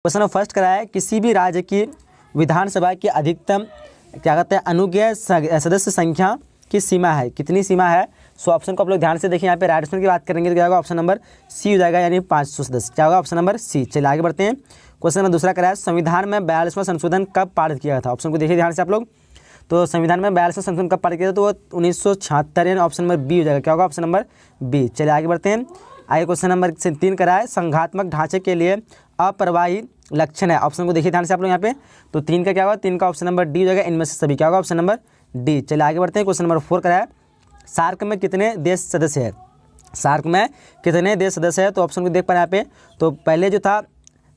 Question number first करा है, किसी भी राज्य की विधानसभा की अधिकतम क्या कहते हैं अनुज्ञेय सदस्य संख्या की सीमा है, कितनी सीमा है। सो ऑप्शन को आप लोग ध्यान से देखिए, यहाँ पे राजस्थान की बात करेंगे तो क्या होगा, ऑप्शन नंबर सी हो जाएगा, यानी 500 सदस्य, क्या होगा ऑप्शन नंबर सी। चलिए आगे बढ़ते हैं। क्वेश्चन नंबर दूसरा करा है, संविधान में 42वां संशोधन कब पारित किया था। ऑप्शन को देखिए ध्यान से आप लोग, तो संविधान में 42वां संशोधन कब पारित किया था, तो वो 1976, यानी ऑप्शन नंबर बी हो जाएगा, क्या होगा ऑप्शन नंबर बी। चलिए आगे बढ़ते हैं। आगे क्वेश्चन नंबर 3 करा है, संघात्मक ढांचे के लिए अप्रवाही लक्षण है। ऑप्शन को देखिए ध्यान से आप लोग यहाँ पे, तो 3 का क्या होगा, 3 का ऑप्शन नंबर डी हो जाएगा, इनमें से सभी, क्या होगा ऑप्शन नंबर डी। चलिए आगे बढ़ते हैं। क्वेश्चन नंबर 4 करा है, सार्क में कितने देश सदस्य है। सार्क में कितने देश सदस्य है, तो ऑप्शन को देख पा रहे हैं यहाँ पे, तो पहले जो था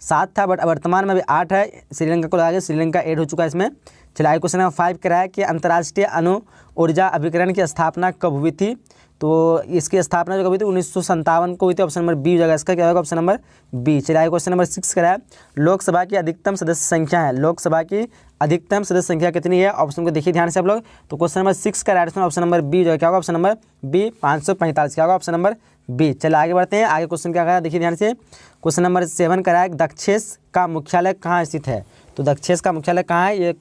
7 था, बट वर्तमान में अभी 8 है। श्रीलंका को लगा के श्रीलंका ऐड हो चुका है इसमें। चलिए आगे क्वेश्चन नंबर 5 करा है कि अंतर्राष्ट्रीय अणु ऊर्जा अभिकरण की स्थापना कब हुई थी। तो इसकी स्थापना जो कब हुई थी 1957 को हुई थी, ऑप्शन नंबर बी हो जाएगा इसका, क्या होगा ऑप्शन नंबर बी। चलिए आगे क्वेश्चन नंबर 6 करा है, लोकसभा की अधिकतम सदस्य संख्या है, लोकसभा की अधिकतम सदस्य संख्या कितनी है। ऑप्शन को देखिए ध्यान से आप लोग, तो क्वेश्चन नंबर 6 का राइट ऑप्शन नंबर बी जो है, क्या होगा ऑप्शन नंबर बी 545, क्या होगा ऑप्शन नंबर बी। चलिए आगे बढ़ते हैं। आगे क्वेश्चन क्या करा देखिए ध्यान से, क्वेश्चन नंबर 7 करा है, दक्षेश का मुख्यालय कहाँ स्थित है। तो दक्षेश का मुख्यालय कहाँ है, ये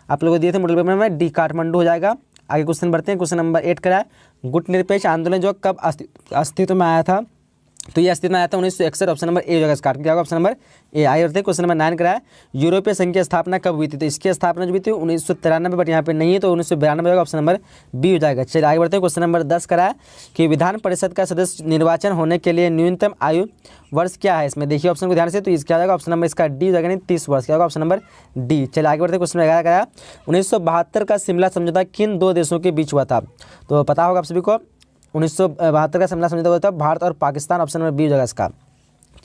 आप लोगों को दिए थे मॉडल पेपर में, डी काठमांडू हो जाएगा। आगे क्वेश्चन बढ़ते हैं। क्वेश्चन नंबर 8 करा है, गुटनिरपेक्ष आंदोलन जो कब अस्तित्व में आया था। तो ये अस्तित्व में आया था 1961, ऑप्शन नंबर ए हो जाएगा, क्या होगा ऑप्शन नंबर ए। आगे बढ़ते हैं। क्वेश्चन नंबर 9 करा है, यूरोपीय संघ की स्थापना कब हुई थी। तो इसकी स्थापना जो हुई थी 1993, बट यहाँ पे नहीं है, तो 1992 होगा, ऑप्शन नंबर बी हो जाएगा। चलिए आगे बढ़ते हैं। क्वेश्चन नंबर 10 करा है कि विधान परिषद का सदस्य निर्वाचन होने के लिए न्यूनतम आयु वर्ष क्या है। इसमें देखिए ऑप्शन को ध्यान से, तो इसका जाएगा ऑप्शन नंबर इसका डी हो जाएगा, 30 वर्ष, क्या होगा ऑप्शन नंबर डी। चलिए आगे बढ़ते हैं। क्वेश्चन 11 करा है, 1972 का शिमला समझौता किन 2 देशों के बीच हुआ था। तो पता होगा आप सभी को, 1972 का शिमला समझौता हुआ था भारत और पाकिस्तान, ऑप्शन नंबर बी हो जाएगा इसका।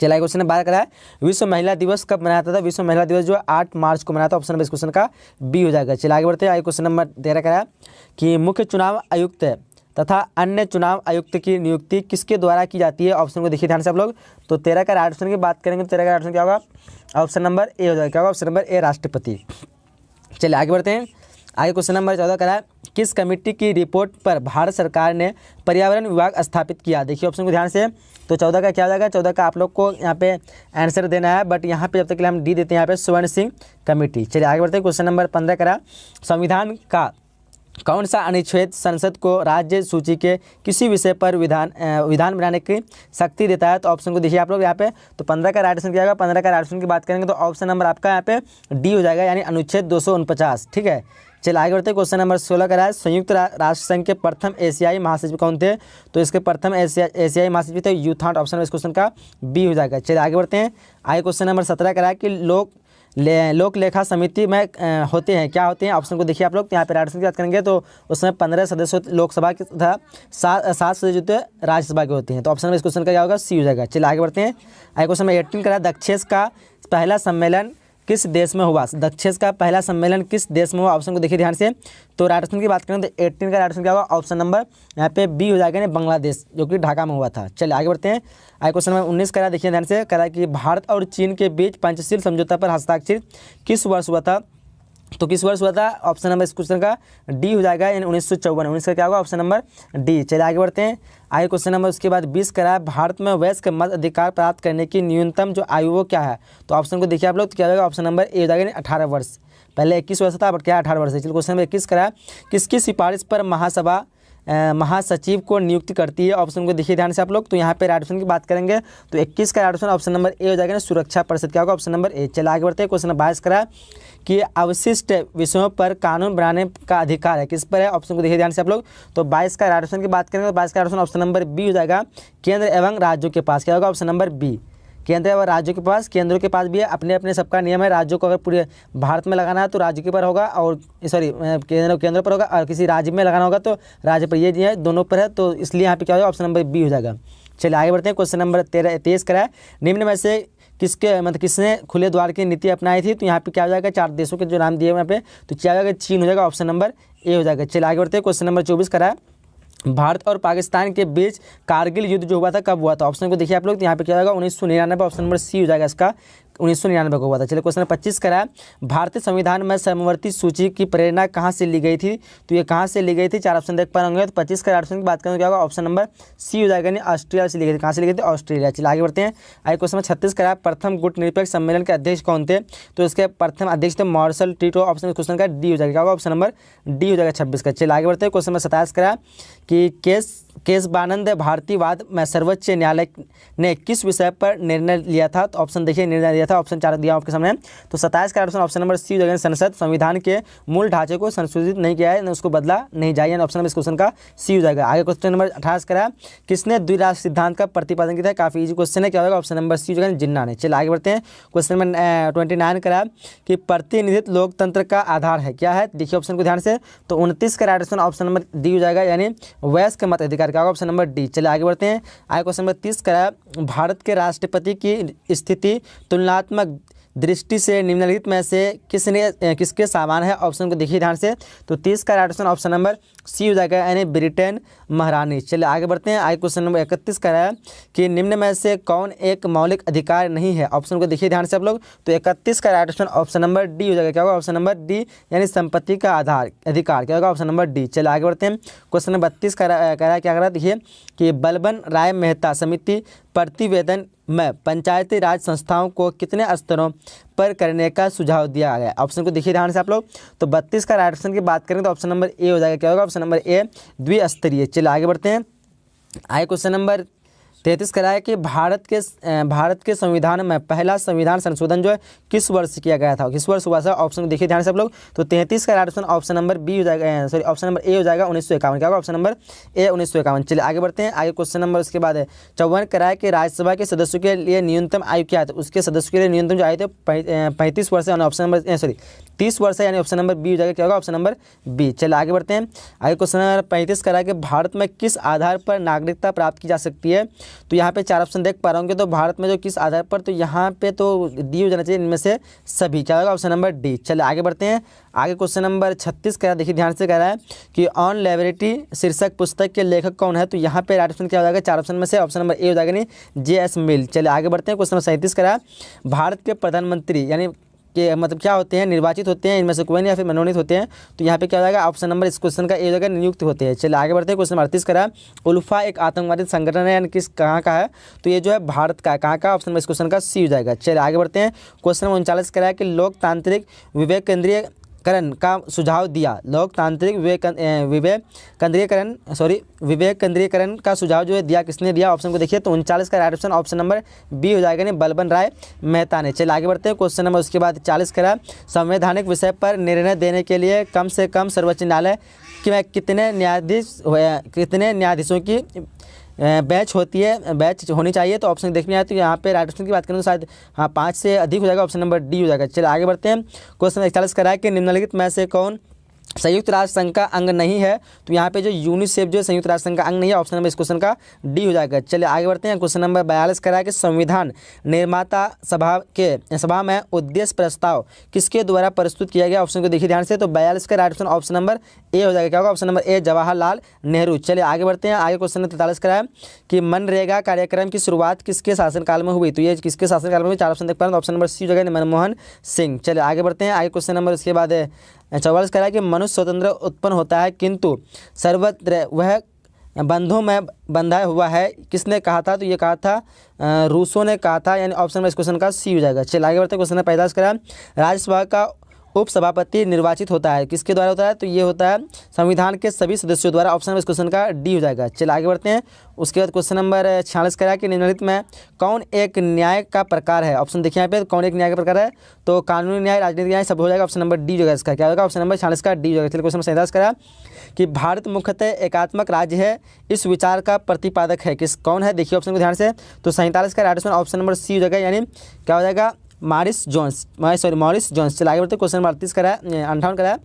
चलिए क्वेश्चन 12 करा है, विश्व महिला दिवस कब मनाया था। विश्व महिला दिवस जो 8 मार्च को मनाया था, ऑप्शन नंबर इस क्वेश्चन का बी हो जाएगा। चलिए आगे बढ़ते हैं। आगे क्वेश्चन नंबर 13 करा है कि मुख्य चुनाव आयुक्त तथा अन्य चुनाव आयुक्त की नियुक्ति किसके द्वारा की जाती है। ऑप्शन को देखिए ध्यान से आप लोग, तो 13 का राइट ऑप्शन की बात करेंगे तो 13 का राइट ऑप्शन क्या होगा, ऑप्शन नंबर ए हो जाएगा, क्या होगा ऑप्शन नंबर ए, राष्ट्रपति। चलिए आगे बढ़ते हैं। आगे क्वेश्चन नंबर 14 करा है, किस कमेटी की रिपोर्ट पर भारत सरकार ने पर्यावरण विभाग स्थापित किया। देखिए ऑप्शन को ध्यान से, तो 14 का क्या हो जाएगा, 14 का आप लोग को यहाँ पे आंसर देना है, बट यहाँ पे जब तक के लिए हम डी देते हैं यहाँ पे स्वर्ण सिंह कमेटी। चलिए आगे बढ़ते हैं। क्वेश्चन नंबर 15 करा, संविधान का कौन सा अनुच्छेद संसद को राज्य सूची के किसी विषय पर विधान बनाने की शक्ति देता है। तो ऑप्शन को देखिए आप लोग यहाँ पे, तो 15 का राइट ऑप्शन क्या होगा, 15 का राइट ऑप्शन की बात करेंगे तो ऑप्शन नंबर आपका यहाँ पे डी हो जाएगा, यानी अनुच्छेद 249, ठीक है। चलिए आगे बढ़ते हैं। क्वेश्चन नंबर 16 का है, संयुक्त राष्ट्र संघ के प्रथम एशियाई महासचिव कौन थे। तो इसके प्रथम एशियाई महासचिव थे यूथाट, ऑप्शन इस क्वेश्चन का बी हो जाएगा। चलिए आगे बढ़ते हैं। आगे क्वेश्चन नंबर 17 का है कि लोक लेखा समिति में होते हैं, क्या होते हैं। ऑप्शन को देखिए आप लोग, तो यहाँ पे राइट ऑप्शन की बात करेंगे तो उसमें 15 सदस्य लोकसभा के तथा 7 सदस्य जो राज्यसभा के होते हैं। तो ऑप्शन में इस क्वेश्चन का क्या होगा, सी हो जाएगा। चलिए आगे बढ़ते हैं। आगे क्वेश्चन में 18 का दक्षेश का पहला सम्मेलन किस देश में हुआ। दक्षेश का पहला सम्मेलन किस देश में हुआ। ऑप्शन को देखिए ध्यान से, तो राइट ऑप्शन की बात करें तो 18 का राइट ऑप्शन क्या होगा, ऑप्शन नंबर यहाँ पे बी हो जाएगा, यानी बांग्लादेश, जो कि ढाका में हुआ था। चलिए आगे बढ़ते हैं। आगे क्वेश्चन नंबर 19 करा, देखिए ध्यान से, करा कि भारत और चीन के बीच पंचशील समझौता पर हस्ताक्षर किस वर्ष हुआ था। तो किस वर्ष हुआ था, ऑप्शन नंबर इस क्वेश्चन का डी हो जाएगा, यानी 1954, 19 का क्या होगा ऑप्शन नंबर डी। चलिए आगे बढ़ते हैं। आगे क्वेश्चन नंबर उसके बाद 20 करा है, भारत में वयस्क मत अधिकार प्राप्त करने की न्यूनतम जो आयु वो क्या है। तो ऑप्शन को देखिए आप लोग, तो क्या होगा ऑप्शन नंबर ए हो जाएगा, यानी 18 वर्ष। पहले 21 वर्ष था, बट क्या 18 वर्ष है। चलिए क्वेश्चन नंबर 21 करा है, किसकी सिफारिश पर महासभा महासचिव को नियुक्ति करती है। ऑप्शन को देखिए ध्यान से आप लोग, तो यहाँ पे राइट ऑप्शन की बात करेंगे तो 21 का राइट ऑप्शन ऑप्शन नंबर ए हो जाएगा, ना सुरक्षा परिषद, क्या होगा ऑप्शन नंबर ए। चलिए आगे बढ़ते हैं। क्वेश्चन नंबर 22 करा कि अवशिष्ट विषयों पर कानून बनाने का अधिकार है किस पर है। ऑप्शन को देखिए ध्यान से आप लोग, तो 22 का राइट ऑप्शन की बात करेंगे तो 22 का right option option number B हो जाएगा, केंद्र एवं राज्यों के पास, क्या होगा ऑप्शन नंबर बी। केंद्र और राज्यों के पास, केंद्रों के पास भी है, अपने अपने सबका नियम है। राज्यों को अगर पूरे भारत में लगाना है तो राज्य के पर होगा, और सॉरी केंद्र पर होगा, और किसी राज्य में लगाना होगा तो राज्य पर, ये है दोनों पर है, तो इसलिए यहाँ पे क्या होगा ऑप्शन नंबर बी हो जाएगा। चलिए आगे बढ़ते हैं। क्वेश्चन नंबर 23 करा है, निम्न में से किसने खुले द्वार की नीति अपनाई थी। तो यहाँ पे क्या हो जाएगा, 4 देशों के जो नाम दिए यहाँ पे, तो क्या हो जाएगा, चीन हो जाएगा, ऑप्शन नंबर ए हो जाएगा। चलिए आगे बढ़ते हैं। क्वेश्चन नंबर 24 करा है, भारत और पाकिस्तान के बीच कारगिल युद्ध जो हुआ था कब हुआ था। ऑप्शन को देखिए आप लोग, तो यहाँ पे क्या होगा 1999, ऑप्शन नंबर सी हो जाएगा इसका 1999 को हुआ था। चलिए क्वेश्चन नंबर 25 करा है, भारतीय संविधान में समवर्ती सूची की प्रेरणा कहाँ से ली गई थी? तो ये कहाँ से ली गई थी? 4 ऑप्शन देख पा होंगे। तो 25 का ऑप्शन की बात करें तो क्या होगा? ऑप्शन नंबर सी हो जाएगा, यानी ऑस्ट्रेलिया से ली गई थी। कहाँ से ली गई थी? ऑस्ट्रेलिया। चलिए आगे बढ़ते हैं। आगे क्वेश्चन नंबर 36 करा है, प्रथम गुटनिरपेक्ष सम्मेलन के अध्यक्ष कौन थे? तो इसके प्रथम अध्यक्ष थे मार्शल टीटो। ऑप्शन क्वेश्चन का डी हो जाएगा, क्या होगा? ऑप्शन नंबर डी हो जाएगा 26 का। चलिए आगे बढ़ते हैं। क्वेश्चन नंबर 27 करा कि केशवानंद भारतीयवाद में सर्वोच्च न्यायालय ने किस विषय पर निर्णय लिया था? तो ऑप्शन देखिए, निर्णय लिया था, ऑप्शन 4 दिया आपके सामने। तो 27 का ऑप्शन नंबर सी हो जाएगा, संसद संविधान के मूल ढांचे को संशोधित नहीं किया है, उसको बदला नहीं जाए, यानी ऑप्शन नंबर इस क्वेश्चन का सी हो जाएगा। आगे क्वेश्चन नंबर 28 करा, किसने द्विराष्ट्र सिद्धांत का प्रतिपादन किया था? काफी इजी क्वेश्चन है, क्या होगा? ऑप्शन नंबर सी हो जाएगा, जिन्ना ने। चलिए आगे बढ़ते हैं। क्वेश्चन नंबर 29 करा कि प्रतिनिधित्व लोकतंत्र का आधार है, क्या है? देखिए ऑप्शन को ध्यान से। तो 29 का ऑप्शन नंबर डी हो जाएगा, यानी वयस्क मत अधिकार, क्या होगा? Option number D. चलिए आगे बढ़ते हैं। आगे क्वेश्चन नंबर 30 करा, भारत के राष्ट्रपति की स्थिति तुलनात्मक दृष्टि से निम्नलिखित में से किसके समान है? ऑप्शन को देखिए ध्यान से। तो 30 का ऑप्शन नंबर सी हो जाएगा, यानी ब्रिटेन महारानी। चलिए आगे बढ़ते हैं। आगे क्वेश्चन नंबर 31 का है कि निम्न में से कौन एक मौलिक अधिकार नहीं है? ऑप्शन को देखिए ध्यान से आप लोग। तो 31 का ऑप्शन नंबर डी हो जाएगा, क्या होगा? ऑप्शन नंबर डी, यानी संपत्ति का अधिकार, क्या होगा? Option number D. चलिए आगे बढ़ते हैं। क्वेश्चन नंबर 32 का है, क्या कह रहा है? देखिए कि बलबन राय मेहता समिति प्रतिवेदन में पंचायती राज संस्थाओं को कितने स्तरों पर करने का सुझाव दिया गया? ऑप्शन को देखिए ध्यान से आप लोग। तो 32 का ऑप्शन की बात करें तो ऑप्शन नंबर ए हो जाएगा, क्या होगा? ऑप्शन नंबर ए, द्विस्तरीय। चलिए आगे बढ़ते हैं। आगे क्वेश्चन नंबर 33 करा है कि भारत के संविधान में पहला संविधान संशोधन जो है किस वर्ष किया गया था? किस वर्ष हुआ था? ऑप्शन को देखिए ध्यान से आप लोग। तो 33 का ऑप्शन नंबर बी हो जाएगा, सॉरी ऑप्शन नंबर ए हो जाएगा, 1951, क्या होगा? ऑप्शन नंबर ए, 1951। चलिए आगे बढ़ते हैं। आगे क्वेश्चन नंबर उसके बाद है 54 करा है कि राज्यसभा के सदस्यों के लिए न्यूनतम आयु क्या है? उसके सदस्यों के लिए न्यूनतम जो आयु थे 35 वर्ष है, ऑप्शन नंबर 30 वर्ष है, यानी ऑप्शन नंबर बी हो जाएगा, क्या होगा? Option number B. चलिए आगे बढ़ते हैं। आगे क्वेश्चन नंबर 35 करा है कि भारत में किस आधार पर नागरिकता प्राप्त की जा सकती है? तो यहाँ पे 4 ऑप्शन देख पा रहे होंगे। तो भारत में जो किस आधार पर, तो यहाँ पे तो डी हो जाना चाहिए, इनमें से सभी, क्या होगा? Option number D. चलिए आगे बढ़ते हैं। आगे क्वेश्चन नंबर 36 का देखिए ध्यान से कह रहा है कि ऑन लाइब्रेरी शीर्षक पुस्तक के लेखक कौन है? तो यहाँ पे राइट ऑप्शन क्या हो जाएगा? 4 ऑप्शन में से ऑप्शन नंबर ए हो जाएगा, नहीं जे.एस. मिल। चलिए आगे बढ़ते हैं। क्वेश्चन नंबर 37 का है, भारत के प्रधानमंत्री यानी कि मतलब क्या होते हैं? निर्वाचित होते हैं, इनमें से कोई नहीं, या फिर मनोनीत होते हैं। तो यहाँ पे क्या हो जाएगा? ऑप्शन नंबर इस क्वेश्चन का ए हो जाएगा, नियुक्त होते हैं। चलिए आगे बढ़ते हैं। क्वेश्चन नंबर 38 करा, उल्फा एक आतंकवादी संगठन है, यानी किस कहाँ का है? तो ये जो है भारत का है, कहाँ का? ऑप्शन नंबर इस क्वेश्चन का सी हो जाएगा। चलिए आगे बढ़ते हैं। क्वेश्चन नंबर 39 करा कि लोकतांत्रिक विवेक केंद्रीयकरण का सुझाव दिया। लोकतांत्रिक विवेक केंद्रीयकरण का सुझाव जो है दिया किसने दिया? ऑप्शन को देखिए। तो 39 का right option option number B हो जाएगा, नहीं बलबन राय मेहता ने। चलिए आगे बढ़ते हैं। क्वेश्चन नंबर उसके बाद 40 करा, संवैधानिक विषय पर निर्णय देने के लिए कम से कम सर्वोच्च न्यायालय में कितने न्यायाधीशों की बैच होनी चाहिए? तो ऑप्शन देखने आए तो यहाँ पे राइट ऑप्शन की बात करें तो शायद 5 से अधिक हो जाएगा, ऑप्शन नंबर डी हो जाएगा। चलिए आगे बढ़ते हैं। क्वेश्चन 41 करा है कि निम्नलिखित में से कौन संयुक्त राष्ट्र संघ का अंग नहीं है? तो यहाँ पे जो यूनिसेफ जो संयुक्त राष्ट्र संघ का अंग नहीं है, ऑप्शन नंबर इस क्वेश्चन का डी हो जाएगा। चलिए आगे बढ़ते हैं। क्वेश्चन नंबर 42 करा है कि संविधान निर्माता सभा में उद्देश्य प्रस्ताव किसके द्वारा प्रस्तुत किया गया? ऑप्शन को देखिए ध्यान से। तो 42 का राइट ऑप्शन नंबर ए हो जाएगा, क्या होगा? ऑप्शन नंबर ए, जवाहरलाल नेहरू। चलिए आगे बढ़ते हैं। आगे क्वेश्चन नंबर 43 करा है कि मनरेगा कार्यक्रम की शुरुआत किसके शासनकाल में हुई? तो ये किसके शासनकाल में हुई? 4 ऑप्शन देख पा रहे हैं, ऑप्शन नंबर सी हो जाएगा, मनमोहन सिंह। चलिए आगे बढ़ते हैं। आगे क्वेश्चन नंबर उसके बाद 44 करा है कि मनुष्य स्वतंत्र उत्पन्न होता है किंतु सर्वत्र वह बंधों में बंधा हुआ है, किसने कहा था? तो ये कहा था रूसो ने कहा था, यानी ऑप्शन में इस क्वेश्चन का सी हो जाएगा। चलिए आगे बढ़ते हैं। क्वेश्चन नंबर 45 करा, राज्यसभा का उपसभापति निर्वाचित होता है, किसके द्वारा होता है? तो ये होता है संविधान के सभी सदस्यों द्वारा, ऑप्शन में इस क्वेश्चन का डी हो जाएगा। चलिए आगे बढ़ते हैं। उसके बाद क्वेश्चन नंबर 46 करा कि निम्नलिखित में कौन एक न्याय का प्रकार है? ऑप्शन देखिए यहाँ पे, कौन एक न्याय का प्रकार है? तो कानूनी न्याय, राजनीतिक न्याय, सब हो जाएगा, ऑप्शन नंबर डी हो जाएगा। इसका क्या होगा? ऑप्शन नंबर 46 का डी हो जाएगा। चलिए क्वेश्चन नंबर 47 करा कि भारत मुख्यतः एकात्मक राज्य है, इस विचार का प्रतिपादक है कौन है? देखिए ऑप्शन को ध्यान से। तो 47 का राइट ऑप्शन नंबर सी हो जाएगा, यानी क्या हो जाएगा? Morris Jones. चलिए आगे बढ़ते। क्वेश्चन नंबर 38 करा 58 करा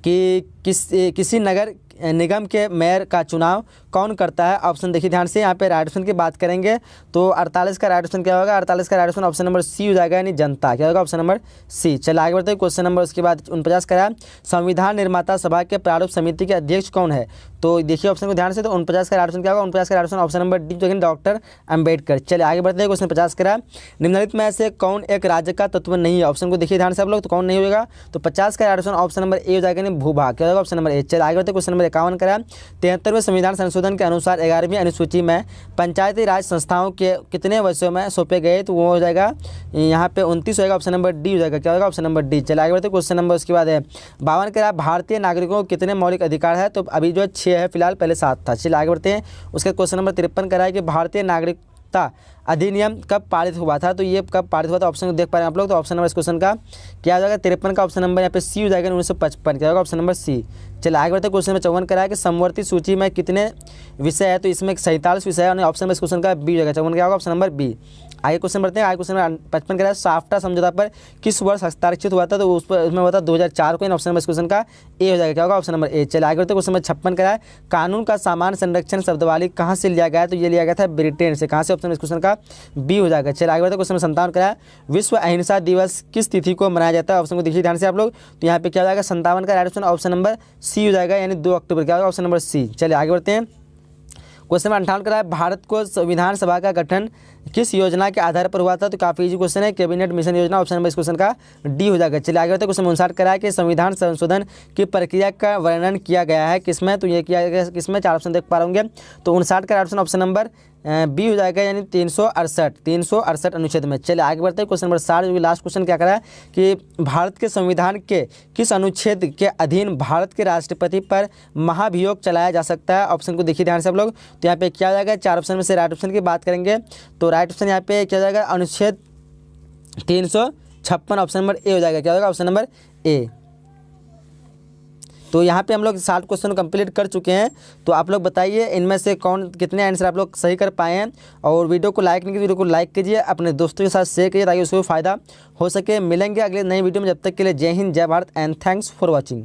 कि किसी नगर निगम के मेयर का चुनाव कौन करता है? ऑप्शन देखिए ध्यान से, यहाँ पे राइट ऑप्शन की बात करेंगे तो 48 का राइट ऑप्शन क्या होगा? 48 का right option option number C हो जाएगा, यानी जनता। क्या होगा? Option number C. चलिए आगे बढ़ते हैं। क्वेश्चन नंबर उसके बाद 49 का है, संविधान निर्माता सभा के प्रारूप समिति के अध्यक्ष कौन है? तो देखिए ऑप्शन को ध्यान से, तो 49 का राइट ऑप्शन क्या होगा? 49 का right option option number D जो है डॉक्टर अम्बेडकर। चलिए आगे बढ़ते हैं। क्वेश्चन 50 का निम्नलिखित में से कौन एक राज्य का तत्व नहीं है? ऑप्शन को देखिए ध्यान से आप लोग, तो कौन नहीं होगा? तो 50 का राइट ऑप्शन ऑप्शन नंबर ए हो जाएगा, यानी भूभाग। क्या होगा? ऑप्शन नंबर ए। चलिए आगे बढ़ते हैं। क्वेश्चन नंबर 51 का 73वें संविधान संशोधन के अनुसार 11वीं अनुसूची में पंचायती राज संस्थाओं के कितने वर्षों में सौंपे गए? तो वो हो जाएगा यहाँ पे 29 होगा, ऑप्शन नंबर डी हो जाएगा। क्या होगा? Option number D. चलिए आगे बढ़ते हैं। क्वेश्चन नंबर उसके बाद है 52 का भारतीय नागरिकों को कितने मौलिक अधिकार है? तो अभी जो 6 है फिलहाल, पहले 7 था। चलिए आगे बढ़ते हैं। उसके क्वेश्चन नंबर 53 का है कि भारतीय नागरिकता अधिनियम कब पारित हुआ था? तो ये कब पारित हुआ था? ऑप्शन को देख पा रहे हैं आप लोग, तो ऑप्शन नंबर इस क्वेश्चन का क्या हो जाएगा? 53 का ऑप्शन नंबर यहाँ पे सी हो जाएगा, 1955। क्या होगा? Option number C. चलिए आगे बढ़ते हैं। क्वेश्चन नंबर 54 का है कि समवर्ती सूची में कितने विषय है? तो इसमें 47 विषय है, और ऑप्शन नंबर इस क्वेश्चन का बी हो जाएगा। 54 क्या होगा? Option number B. आगे क्वेश्चन बढ़ते हैं। आगे क्वेश्चन नंबर 55 का है साफ्टा समझौता पर किस वर्ष हस्ताक्षरित हुआ था? तो उस पर उसमें हुआ था 2004 को, ऑप्शन नंबर इस क्वेश्चन का ए हो जाएगा। क्या होगा? ऑप्शन नंबर ए। चलिए आगे बढ़ते हैं। क्वेश्चन नंबर 56 का है कानून का सामान्य संरक्षण शब्दवाली कहाँ से लिया गया है? तो ये लिया गया था ब्रिटेन से। कहाँ से? ऑप्शन इस क्वेश्चन का बी हो जाएगा। चलिए आगे बढ़ते हैं। क्वेश्चन नंबर 57 का है विश्व अहिंसा दिवस किस तिथि को मनाया जाता है? ऑप्शन को देखिए ध्यान से आप लोग, तो यहाँ पे क्या हो जाएगा? 57 का right option option number C हो जाएगा, यानी 2 अक्टूबर। क्या होगा? Option number C. चलिए आगे बढ़ते हैं। क्वेश्चन नंबर 58 का है भारत को संविधान सभा का गठन किस योजना के आधार पर हुआ था? तो काफी इजी क्वेश्चन है, कैबिनेट मिशन योजना। ऑप्शन नंबर इस क्वेश्चन का डी हो जाएगा। चलिए आगे बढ़ते हैं। क्वेश्चन 59 का है कि संविधान संशोधन की प्रक्रिया का वर्णन किया गया है किसमें? तो ये किया गया किसमें? 4 ऑप्शन देख पा रहे होंगे, तो 59 का ऑप्शन ऑप्शन नंबर बी हो जाएगा, यानी 368 अनुच्छेद में। चलिए आगे बढ़ते हैं। क्वेश्चन नंबर 60 जो कि लास्ट क्वेश्चन क्या करा है कि भारत के संविधान के किस अनुच्छेद के अधीन भारत के राष्ट्रपति पर महाभियोग चलाया जा सकता है? ऑप्शन को देखिए ध्यान से आप लोग, तो यहाँ पे क्या हो जाएगा? 4 ऑप्शन में से राइट ऑप्शन की बात करेंगे तो राइट ऑप्शन यहाँ पे क्या हो जाएगा? अनुच्छेद 356 ऑप्शन नंबर ए हो जाएगा। क्या होगा? ऑप्शन नंबर ए। तो यहाँ पे हम लोग 60 क्वेश्चन कंप्लीट कर चुके हैं। तो आप लोग बताइए इनमें से कौन कितने आंसर आप लोग सही कर पाए हैं। और वीडियो को लाइक नहीं किया, वीडियो को लाइक कीजिए, अपने दोस्तों के साथ शेयर कीजिए ताकि उसको फ़ायदा हो सके। मिलेंगे अगले नई वीडियो में, जब तक के लिए जय हिंद, जय Bharat and thanks for watching.